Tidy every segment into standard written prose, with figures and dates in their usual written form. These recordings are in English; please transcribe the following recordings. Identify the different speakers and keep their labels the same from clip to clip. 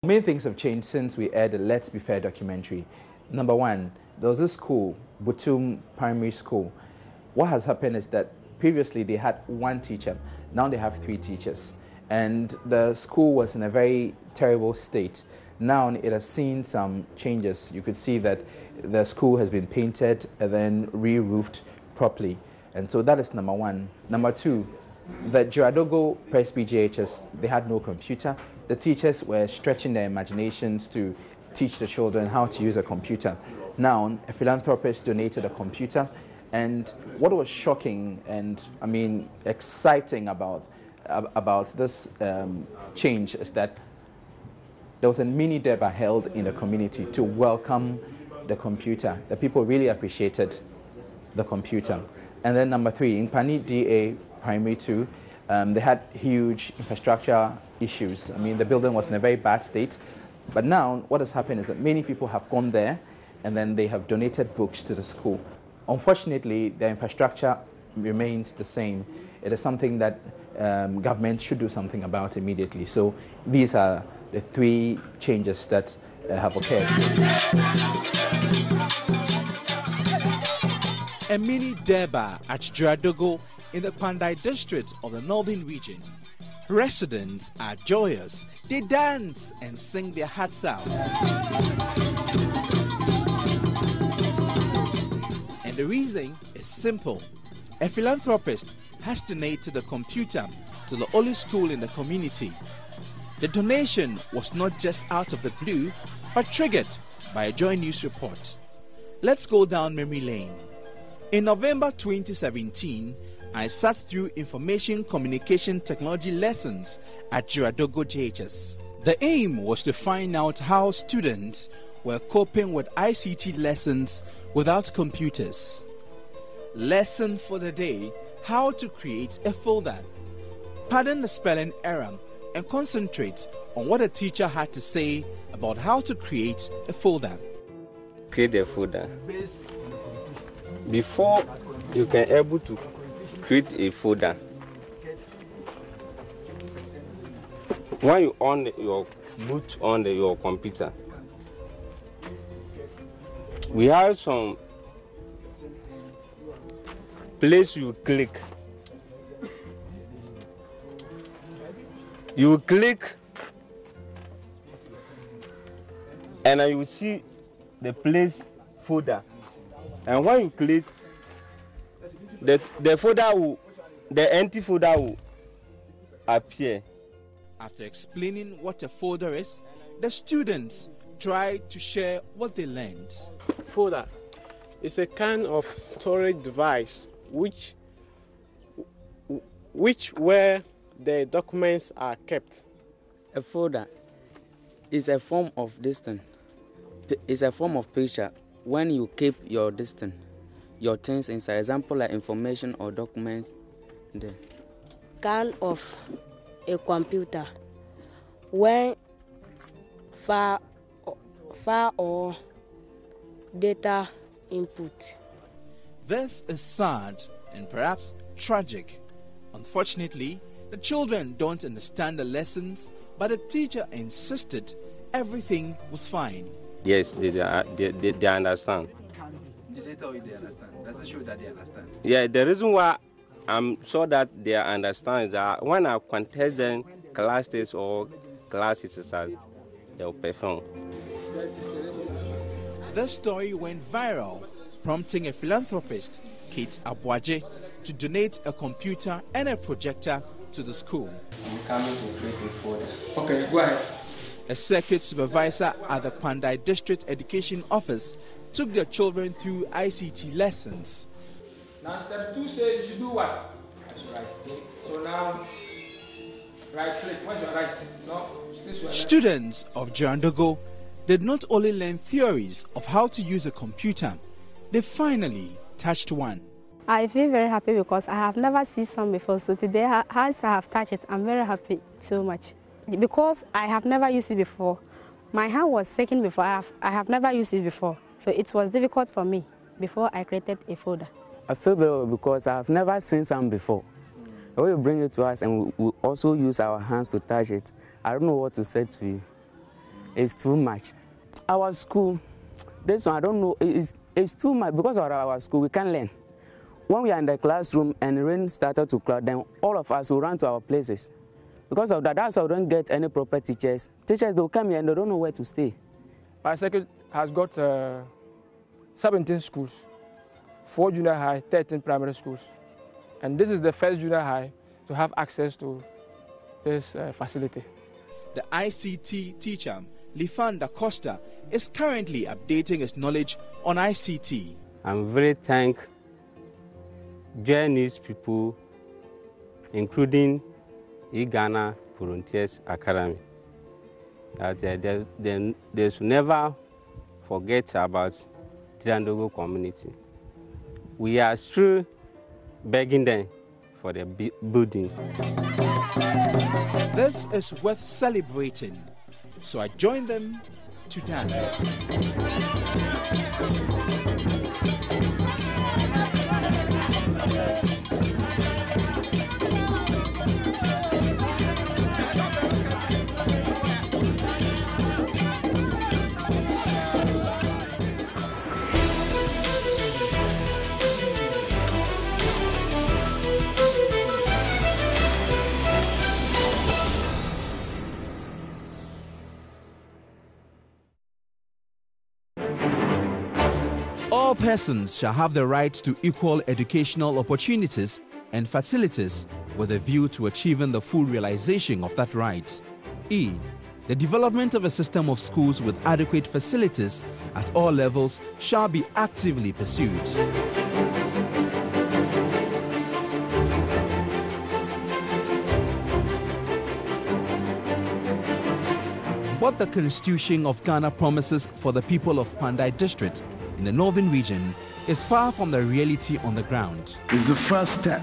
Speaker 1: Many things have changed since we aired the Let's Be Fair documentary. Number one, there was a school, Butum Primary School. What has happened is that previously they had one teacher, now they have 3 teachers. And the school was in a very terrible state. Now it has seen some changes. You could see that the school has been painted and then re-roofed properly. And so that is number one. Number two, the Jiradogo Presby JHS, they had no computer. The teachers were stretching their imaginations to teach the children how to use a computer. Now, a philanthropist donated a computer, and what was shocking and, I mean, exciting about this change is that there was a mini Deba held in the community to welcome the computer. The people really appreciated the computer. And then number 3, in Pani DA Primary 2, they had huge infrastructure issues. I mean, the building was in a very bad state. But now, what has happened is that many people have gone there and then they have donated books to the school. Unfortunately, the infrastructure remains the same. It is something that government should do something about immediately. So these are the 3 changes that have occurred.
Speaker 2: A mini Deba at Jiradogo in the Pandai district of the northern region. Residents are joyous. They dance and sing their hearts out. And the reason is simple. A philanthropist has donated a computer to the only school in the community. The donation was not just out of the blue, but triggered by a JoyNews report. Let's go down memory lane. In November 2017, I sat through information communication technology lessons at Jiradogo JHS. The aim was to find out how students were coping with ICT lessons without computers. Lesson for the day: how to create a folder. Pardon the spelling error and concentrate on what a teacher had to say about how to create a folder.
Speaker 3: Create a folder. Before you can able to create a folder, when you on your boot on your computer, we have some place you click. You click and then you see the place folder. And when you click, the folder will, the empty folder will appear.
Speaker 2: After explaining what a folder is, the students try to share what they learned.
Speaker 4: Folder is a kind of storage device which where the documents are kept.
Speaker 5: A folder is a form of distance. It's a form of picture when you keep your distance, your things inside. Example like information or documents there.
Speaker 6: Kind of a computer when file or data input.
Speaker 2: This is sad and perhaps tragic. Unfortunately, the children don't understand the lessons, but the teacher insisted everything was fine.
Speaker 3: Yes, they understand.
Speaker 1: Did they tell you they understand? Does it show that they understand?
Speaker 3: Yeah, the reason why I'm sure that they understand is that when I contest them class tests or class exercise, they'll perform.
Speaker 2: The story went viral, prompting a philanthropist, Kate Abwaje, to donate a computer and a projector to the school.
Speaker 5: I'm coming to create a folder.
Speaker 7: Okay, go ahead.
Speaker 2: A circuit supervisor at the Pandai District Education Office took their children through ICT lessons.
Speaker 7: Now step 2 says you should do what? That's right. So now, right click. Where's your right? No, this one.
Speaker 2: Students of Jiradogo did not only learn theories of how to use a computer, they finally touched one.
Speaker 8: I feel very happy because I have never seen some before. So today, as I have touched it, I'm very happy so much. Because I have never used it before. My hand was shaking before. I have never used it before. So it was difficult for me before I created a folder.
Speaker 5: I feel better because I have never seen some before. When you bring it to us and we also use our hands to touch it, I don't know what to say to you. is too much. Our school, this one, I don't know, it's too much because of our school, we can't learn. When we are in the classroom and rain started to cloud, then all of us will run to our places. Because of that, that's why we don't get any proper teachers. Teachers, they'll come here and they don't know where to stay.
Speaker 7: My circuit has got 17 schools, 4 junior high, 13 primary schools. And this is the first junior high to have access to this facility.
Speaker 2: The ICT teacher, Lifan Da Costa, is currently updating his knowledge on ICT.
Speaker 3: I'm very thankful JoyNews people, including Ghana Volunteers Academy, that they should never forget about Tirandogo community. We are still begging them for the building.
Speaker 2: This is worth celebrating, so I joined them to dance. All persons shall have the right to equal educational opportunities and facilities with a view to achieving the full realization of that right. E. The development of a system of schools with adequate facilities at all levels shall be actively pursued. What the Constitution of Ghana promises for the people of Pandai District in the northern region is far from the reality on the ground.
Speaker 9: It's the first step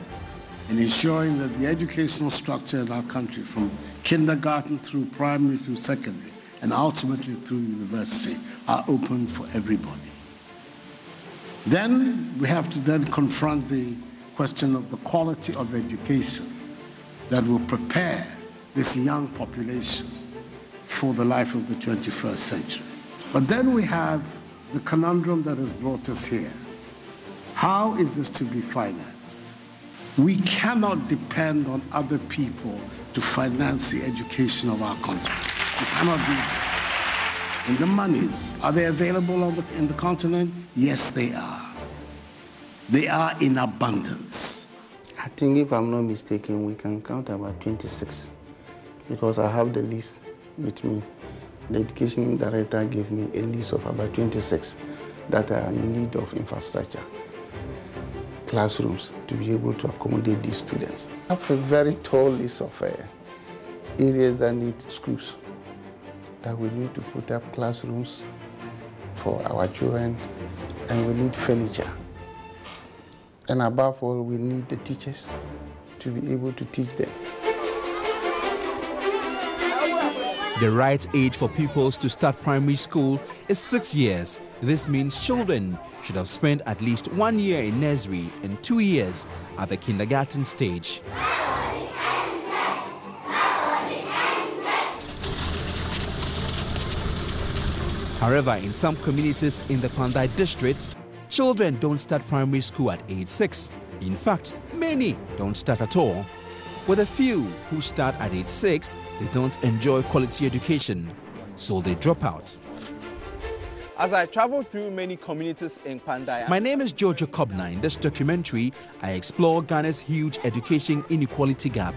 Speaker 9: in ensuring that the educational structure in our country, from kindergarten through primary to secondary, and ultimately through university, are open for everybody. Then we have to then confront the question of the quality of education that will prepare this young population for the life of the 21st century. But then we have the conundrum that has brought us here. How is this to be financed? We cannot depend on other people to finance the education of our continent. We cannot do that. And the monies, are they available in the continent? Yes, they are. They are in abundance.
Speaker 10: I think if I'm not mistaken, we can count about 26 because I have the list with me. The education director gave me a list of about 26 that are in need of infrastructure, classrooms to be able to accommodate these students. I have a very tall list of areas that need schools, that we need to put up classrooms for our children, and we need furniture. And above all, we need the teachers to be able to teach them.
Speaker 2: The right age for pupils to start primary school is 6 years. This means children should have spent at least 1 year in nursery and 2 years at the kindergarten stage. However, in some communities in the Pandai district, children don't start primary school at age 6. In fact, many don't start at all. With a few who start at age 6, they don't enjoy quality education, so they drop out.
Speaker 1: As I travel through many communities in Pandai.
Speaker 2: My name is Jojo Kobna. In this documentary, I explore Ghana's huge education inequality gap.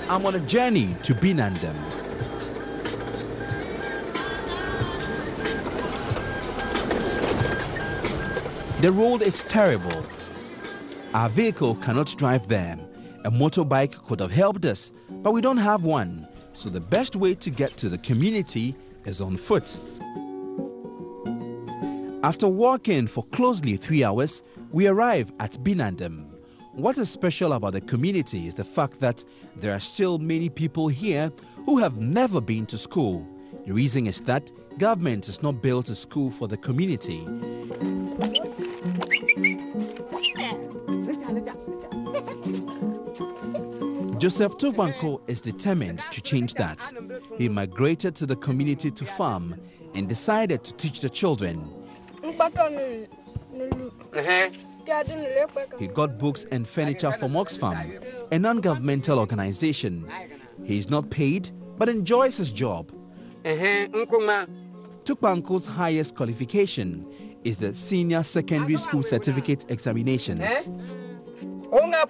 Speaker 2: I'm on a journey to Binandam. The road is terrible. Our vehicle cannot drive there. A motorbike could have helped us, but we don't have one. So the best way to get to the community is on foot. After walking for closely 3 hours, we arrive at Binandam. What is special about the community is the fact that there are still many people here who have never been to school. The reason is that government has not built a school for the community. Joseph Tubanko is determined to change that. He migrated to the community to farm and decided to teach the children. He got books and furniture from Oxfam, a non-governmental organization. He is not paid but enjoys his job. Tubanko's highest qualification is the Senior Secondary School Certificate Examinations.
Speaker 1: The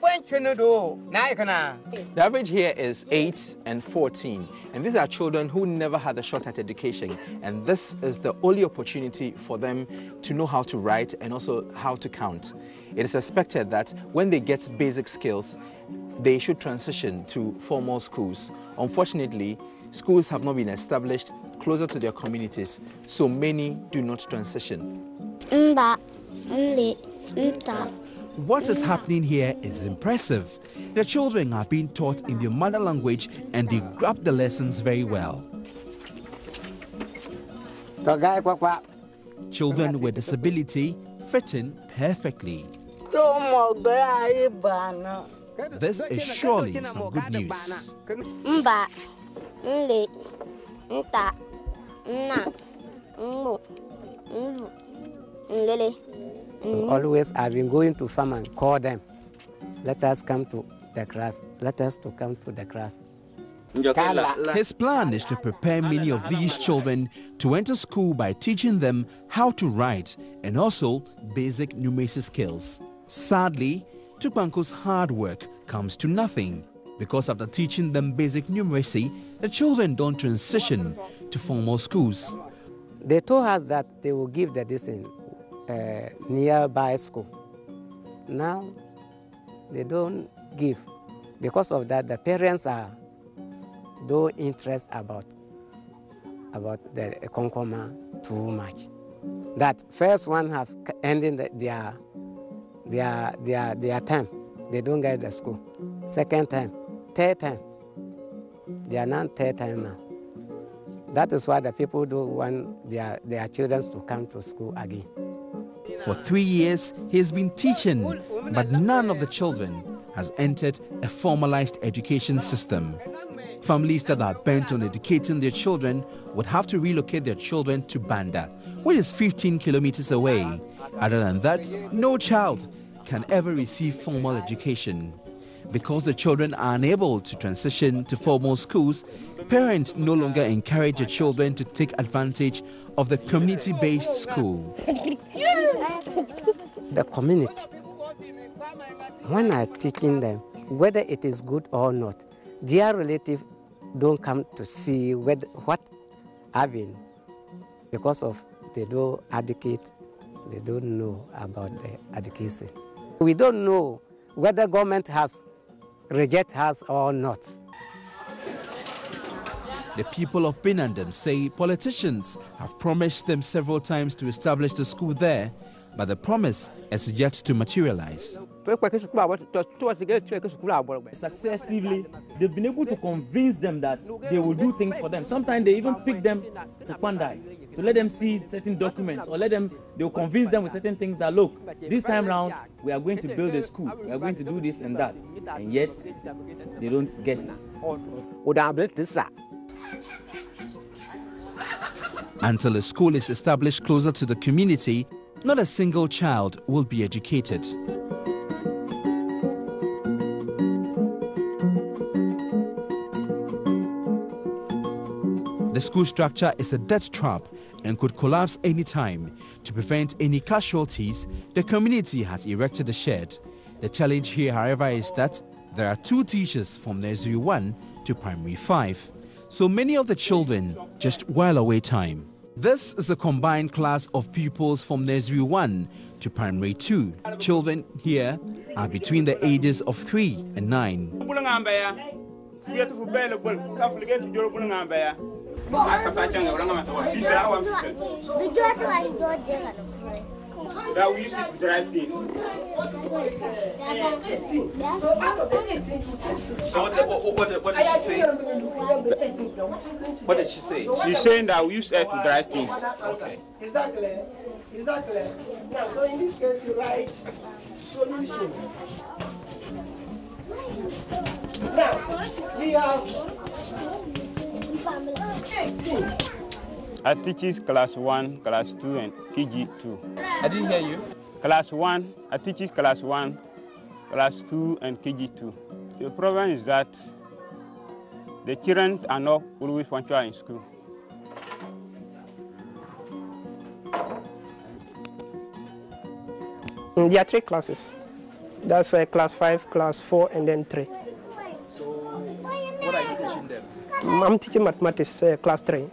Speaker 1: average here is 8 and 14, and these are children who never had a shot at education, and this is the only opportunity for them to know how to write and also how to count. It is expected that when they get basic skills, they should transition to formal schools. Unfortunately, schools have not been established closer to their communities, so many do not transition.
Speaker 2: What is happening here is impressive. The children are being taught in their mother language and they grab the lessons very well. Children with disability fit in perfectly. This is surely some good news.
Speaker 11: Always I've been going to farm and call them. Let us come to the class. Let us to come to the class.
Speaker 2: His plan is to prepare many of these children to enter school by teaching them how to write and also basic numeracy skills. Sadly, Tubanko's hard work comes to nothing because after teaching them basic numeracy, the children don't transition to formal schools.
Speaker 11: They told us that they will give the distance nearby school. Now they don't give. Because of that, the parents are no interest about the Konkoma too much. That first one have ended their term. They don't get the school. Second time, third time. They are not third time now. That is why the people do want their children to come to school again.
Speaker 2: For 3 years, he has been teaching, but none of the children has entered a formalized education system. Families that are bent on educating their children would have to relocate their children to Banda, which is 15 kilometers away. Other than that, no child can ever receive formal education. Because the children are unable to transition to formal schools, parents no longer encourage their children to take advantage of the community-based school.
Speaker 11: The community, when I'm teaching them, whether it is good or not, their relatives don't come to see what happened because of they don't educate, they don't know about the education. We don't know whether government has rejected us or not.
Speaker 2: The people of Binandam say politicians have promised them several times to establish the school there, but the promise has yet to materialize.
Speaker 12: Successively, they've been able to convince them that they will do things for them. Sometimes they even pick them to Pandai to let them see certain documents, or they'll convince them with certain things that, look, this time round we are going to build a school, we are going to do this and that, and yet they don't get it.
Speaker 2: Until a school is established closer to the community, not a single child will be educated. The school structure is a death trap and could collapse any time. To prevent any casualties, the community has erected a shed. The challenge here, however, is that there are 2 teachers from nursery 1 to primary 5. So many of the children just while away time. This is a combined class of pupils from nursery 1 to primary 2. Children here are between the ages of 3 and 9.
Speaker 3: That we use it to drive things.
Speaker 2: So what did she say? What did she say?
Speaker 3: She's saying that we use it to drive things.
Speaker 2: Okay.
Speaker 13: Is that clear? Is that clear? Now, so in this case, you write solution. Now, we have 18.
Speaker 3: I teach class 1, class 2, and KG2.
Speaker 2: I didn't hear you.
Speaker 3: Class 1, I teach class 1, class 2, and KG2. The problem is that the children are not always punctual in school.
Speaker 13: There are 3 classes. That's class 5, class 4, and then 3.
Speaker 2: So what are you teaching them?
Speaker 13: I'm teaching mathematics, class 3.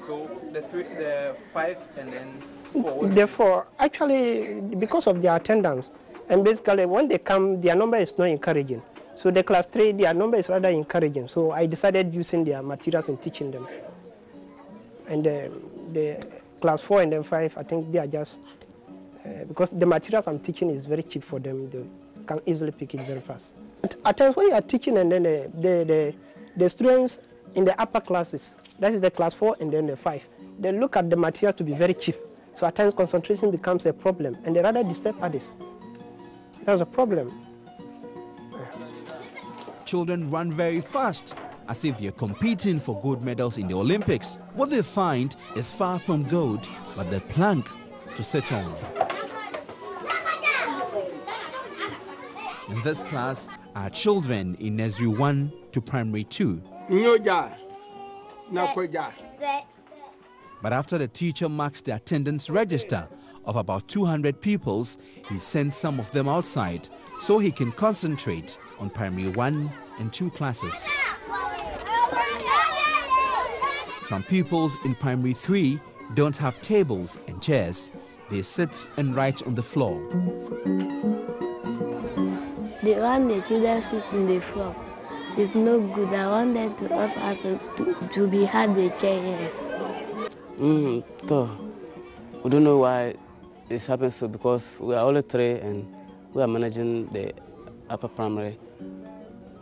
Speaker 2: So the 5 and then 4.
Speaker 13: The 4, actually, because of their attendance, and basically when they come, their number is not encouraging. So the class 3, their number is rather encouraging. So I decided using their materials and teaching them. And the class 4 and then 5, I think they are just, because the materials I'm teaching is very cheap for them, they can easily pick it very fast. At times when you are teaching and then the students in the upper classes, that is the class 4 and then the 5, they look at the material to be very cheap. So at times concentration becomes a problem and they rather disturb others. That's a problem.
Speaker 2: Children run very fast, as if they're competing for gold medals in the Olympics. What they find is far from gold, but the plank to sit on. In this class are children in nursery 1 to primary 2. But after the teacher marks the attendance register of about 200 pupils, he sends some of them outside so he can concentrate on primary 1 and 2 classes. Some pupils in primary 3 don't have tables and chairs. They sit and write on the floor.
Speaker 14: The one the children sit on the floor is no good. I want them to help us to be have the chairs.
Speaker 5: So we don't know why it's happening so, because we are all 3 and we are managing the upper primary.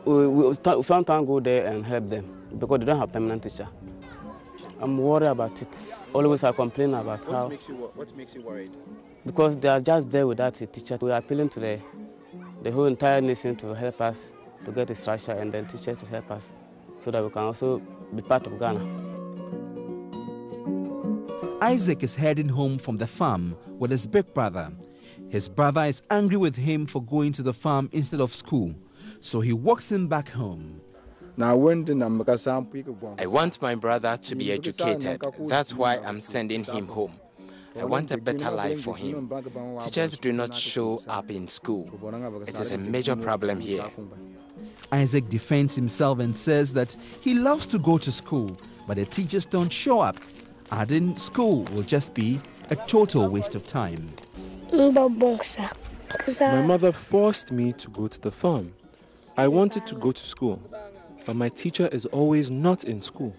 Speaker 5: We sometimes go there and help them because they don't have permanent teacher. I'm worried about it. Always I complain about
Speaker 2: What makes you worried?
Speaker 5: Because they are just there without a teacher. We are appealing to the whole entire nation to help us to get a structure and then teachers to help us so that we can also be part of Ghana.
Speaker 2: Isaac is heading home from the farm with his big brother. His brother is angry with him for going to the farm instead of school, so he walks him back home.
Speaker 15: I want my brother to be educated. That's why I'm sending him home. I want a better life for him. Teachers do not show up in school. It is a major problem here.
Speaker 2: Isaac defends himself and says that he loves to go to school, but the teachers don't show up, adding school will just be a total waste of time.
Speaker 16: My mother forced me to go to the farm. I wanted to go to school, but my teacher is always not in school.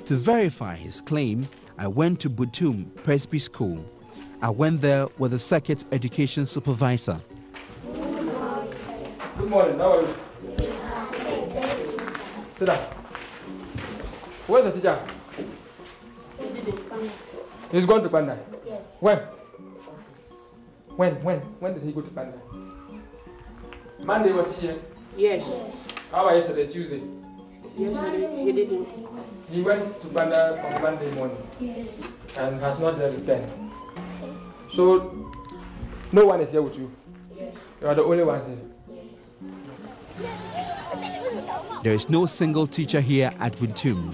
Speaker 2: To verify his claim, I went to Butum Presby School. I went there with the circuit education supervisor.
Speaker 7: Good morning, how are you? Sit down. Where's the teacher? He's going to Pandai?
Speaker 14: Yes.
Speaker 7: When? When did he go to Pandai? Monday was he here?
Speaker 17: Yes.
Speaker 7: How about yesterday, Tuesday?
Speaker 17: Yesterday he didn't.
Speaker 7: He went to Pandai on Monday morning.
Speaker 14: Yes.
Speaker 7: And has not returned. So, no one is here with you?
Speaker 14: Yes.
Speaker 7: You are the only ones here?
Speaker 2: There is no single teacher here at Butum.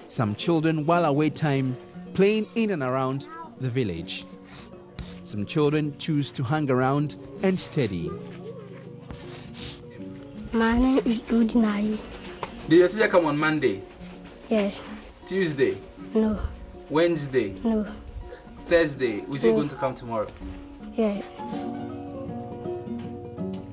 Speaker 2: Some children, while away time, playing in and around the village. Some children choose to hang around and study.
Speaker 14: My name is Udinai.
Speaker 2: Did your teacher come on Monday?
Speaker 14: Yes.
Speaker 2: Tuesday?
Speaker 14: No.
Speaker 2: Wednesday?
Speaker 14: No.
Speaker 2: Thursday? Is he going to come tomorrow?
Speaker 14: Yes.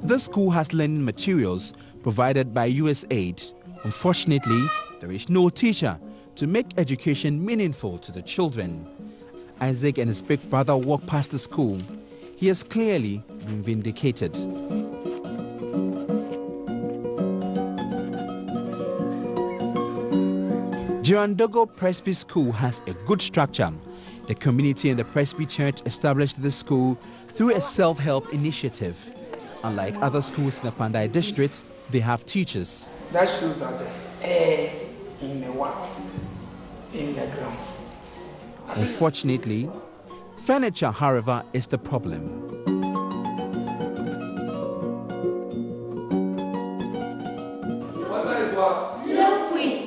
Speaker 2: This school has learning materials provided by USAID. Unfortunately, there is no teacher to make education meaningful to the children. Isaac and his big brother walk past the school. He has clearly been vindicated. Jirandogo Presby School has a good structure. The community and the Presby Church established the school through a self-help initiative. Unlike other schools in the Pandai district, they have teachers.
Speaker 18: That shows that there's air in the what? In the ground.
Speaker 2: Unfortunately, furniture, however, is the problem.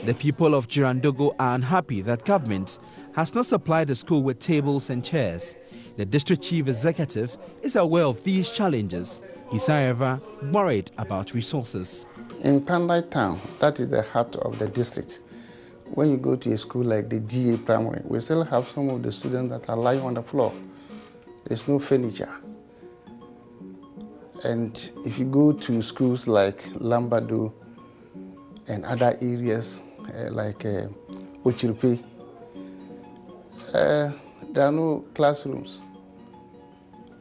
Speaker 2: The people of Jirandogo are unhappy that government has not supplied the school with tables and chairs. The district chief executive is aware of these challenges. He's, however, worried about resources.
Speaker 10: In Pandai town, that is the heart of the district. When you go to a school like the DA Primary, we still have some of the students that are lying on the floor. There's no furniture. And if you go to schools like Lambado and other areas like Ochirpe, there are no classrooms.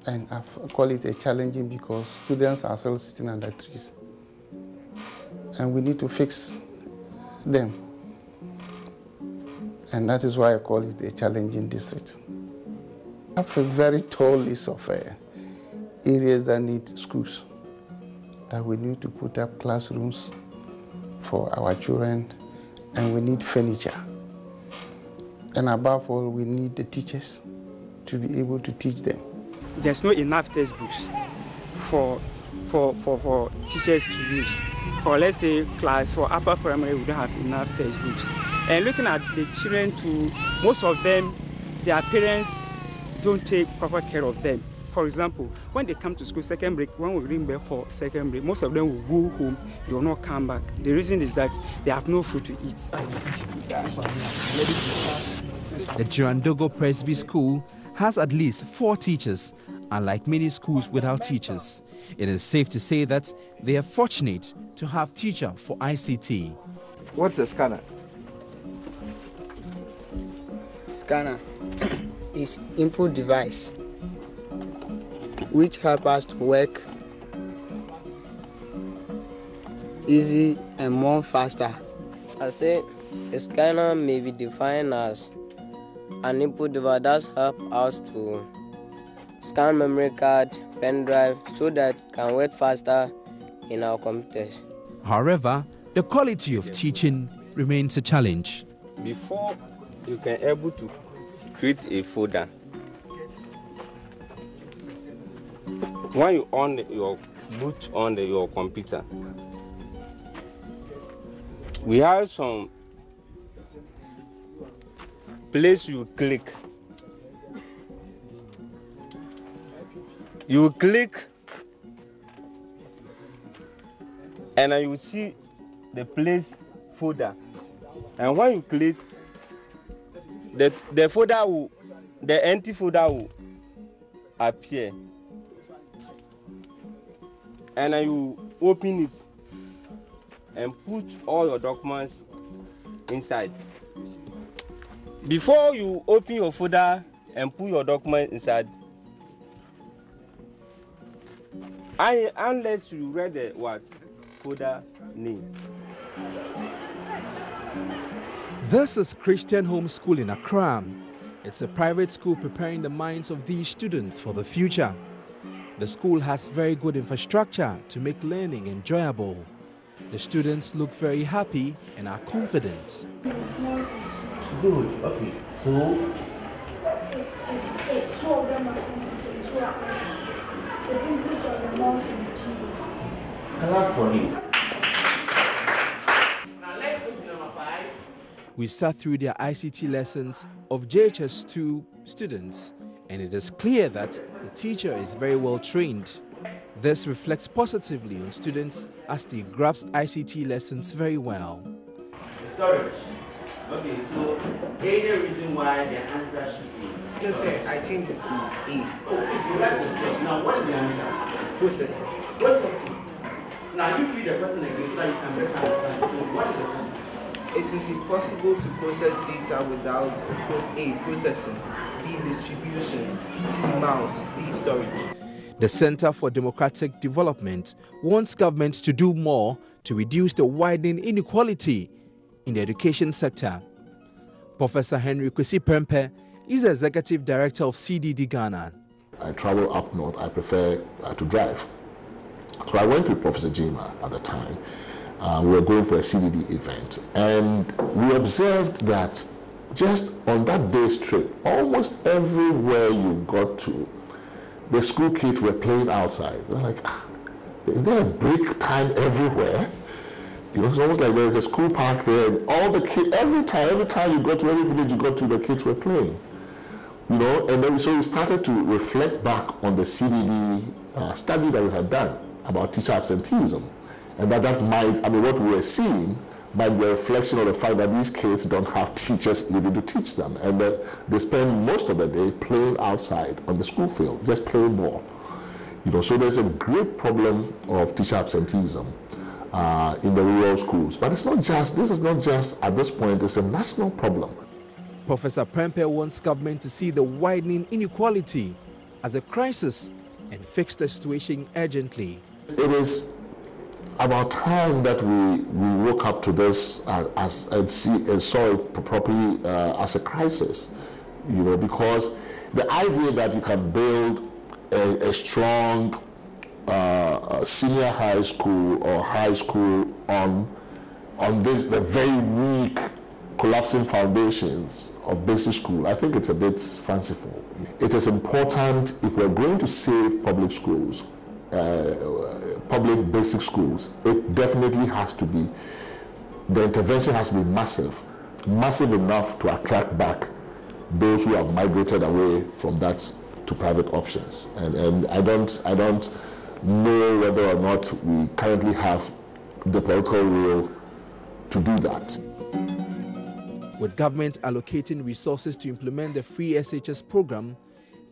Speaker 10: And I call it challenging because students are still sitting under trees. And we need to fix them. And that is why I call it a challenging district. I have a very tall list of areas that need schools, that we need to put up classrooms for our children, and we need furniture. And above all, we need the teachers to be able to teach them.
Speaker 19: There's no enough textbooks for teachers to use. For, let's say, class, for upper primary, we don't have enough textbooks. And looking at the children too, most of them, their parents don't take proper care of them. For example, when they come to school second break, when we bring back for second break, most of them will go home, they will not come back. The reason is that they have no food to eat.
Speaker 2: The Jirandogo Presby School has at least 4 teachers, unlike many schools without teachers. It is safe to say that they are fortunate to have teacher for ICT.
Speaker 1: What's a scanner?
Speaker 20: Scanner is input device which help us to work easy and more faster.
Speaker 21: I say a scanner may be defined as an input device that helps us to scan memory card, pen drive, so that it can work faster in our computers.
Speaker 2: However, the quality of teaching remains a challenge.
Speaker 3: Before you can able to create a folder, when you boot on your computer, we have some place you click. You click and then you see the place folder. And when you click, the folder will, the empty folder will appear. And then you open it and put all your documents inside. Before you open your folder and put your document inside, unless you read the folder name.
Speaker 2: This is Christian Home School in Accra. It's a private school preparing the minds of these students for the future. The school has very good infrastructure to make learning enjoyable. The students look very happy and are confident.
Speaker 22: Good, okay. So,
Speaker 23: say 2 of them are competent, 2 are practice. The English are the mouse and the keyboard.
Speaker 22: clap for him.
Speaker 23: Now let's go to number 5.
Speaker 2: We sat through their ICT lessons of JHS2 students, and it is clear that the teacher is very well trained. This reflects positively on students as they grasp ICT lessons very well.
Speaker 22: Storage. Okay, so any reason why the answer should be?
Speaker 20: I think it's A.
Speaker 22: Oh, it's now what is the answer?
Speaker 20: Processing.
Speaker 22: Processing. Now you read the question again so that you can better understand. So what is the question?
Speaker 4: It is impossible to process data without A, processing, B, distribution, C, mouse, D, storage.
Speaker 2: The Center for Democratic Development wants government to do more to reduce the widening inequality in the education sector. Professor Henry Kwesi Prempeh is the Executive Director of CDD Ghana.
Speaker 6: I travel up north, I prefer to drive. So I went with Professor Jima at the time. We were going for a CDD event, and we observed that just on that day's trip, almost everywhere you got to, the school kids were playing outside. They're like, is there a break time everywhere? You know, it's almost like there's a school park there, and all the kids, every time you go to every village you go to, the kids were playing. You know, and then so we started to reflect back on the CDD study that we had done about teacher absenteeism, and that might, I mean, what we were seeing might be a reflection of the fact that these kids don't have teachers even to teach them, and they spend most of the day playing outside on the school field, just playing ball. You know, so there's a great problem of teacher absenteeism in the rural schools. But it's not just, this is not just, at this point, it's a national problem.
Speaker 2: Professor Prempeh wants government to see the widening inequality as a crisis and fix the situation urgently.
Speaker 6: It is about time that we woke up to this and saw it properly as a crisis, you know, because the idea that you can build a strong senior high school or high school on the very weak collapsing foundations of basic school, I think it's a bit fanciful. It is important, if we're going to save public schools, public basic schools, it definitely has to be, the intervention has to be massive enough to attract back those who have migrated away from that to private options. And I don't know whether or not we currently have the political will to do that.
Speaker 2: With government allocating resources to implement the free SHS program,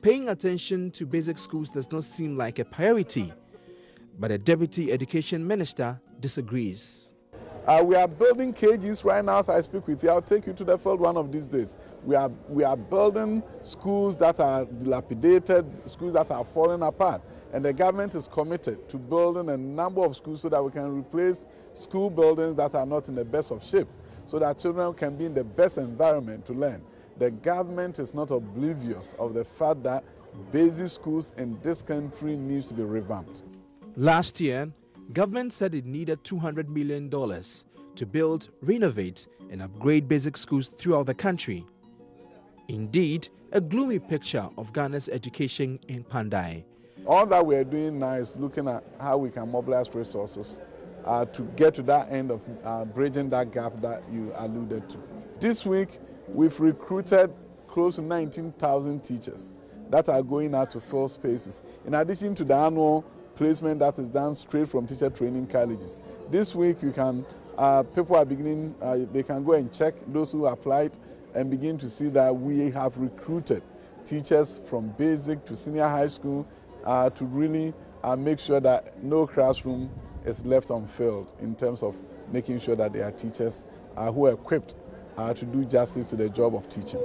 Speaker 2: paying attention to basic schools does not seem like a priority. But the Deputy Education Minister disagrees.
Speaker 8: We are building KGs right now as I speak with you. I'll take you to the field one of these days. We are building schools that are dilapidated, schools that are falling apart. And the government is committed to building a number of schools so that we can replace school buildings that are not in the best of shape, so that children can be in the best environment to learn. The government is not oblivious of the fact that basic schools in this country needs to be revamped.
Speaker 2: Last year, government said it needed $200 million to build, renovate, and upgrade basic schools throughout the country. Indeed, a gloomy picture of Ghana's education in Pandai.
Speaker 8: All that we're doing now is looking at how we can mobilize resources to get to that end of bridging that gap that you alluded to. This week, we've recruited close to 19,000 teachers that are going out to fill spaces, in addition to the annual placement that is done straight from teacher training colleges. This week, you can, people are beginning, they can go and check those who applied and begin to see that we have recruited teachers from basic to senior high school to really make sure that no classroom is left unfilled in terms of making sure that there are teachers who are equipped to do justice to the job of teaching.